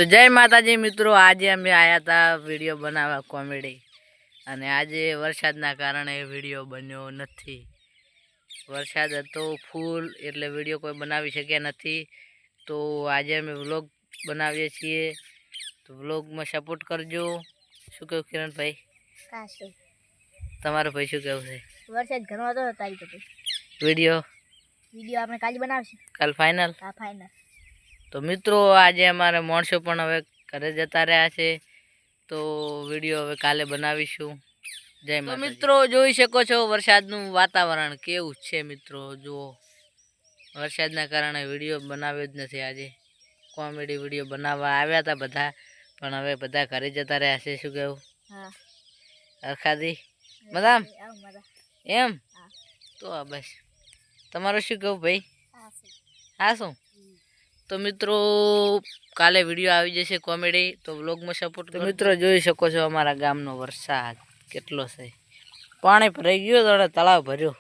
तो जय माताजी मित्रों, आज अमे आया था वीडियो बनावा कॉमेडी अने आज वरसादना कारणे वीडियो बन्यो नथी। वरसाद हतो फूल एटले वीडियो कोई बनावी शक्या नथी। तो आज अमे व्लॉग बनावीए छीए, तो व्लॉग में सपोर्ट करजो। शुं कहूं किरण भाई? तमारो भाई शुं कहूं छे? वरसाद घणो हतो तारी तो वीडियो आपणे काल बनावशे। काल फाइनल? हां फाइनल। तो मित्रों आज अमारा माणसो पण हवे घरे जता रह्या छे, तो विडियो हवे काले बनावीशुं। जय माता। तो मित्रों जोई शको छो वरसादनुं वातावरण केवुं छे। मित्रों जुओ, वरसादना कारणे विडियो बनाव्यो ज नथी। आजे कॉमेडी विडियो बनाववा आव्या था बधा, पण हवे बधा घरे जता रह्या छे। शुं कहेवुं? हां अरखादी मजाम एम तो बस तमारो शुं कहेवुं भाई? हाँ शुं? तो मित्रों काले विडियो आई जैसे कॉमेडी, तो व्लॉग में सपोर्ट। तो मित्रों जोई शको छो अमारा गामनो वरसाद केटलो छे। पाणी भराई गयो, तळाव भर्यो।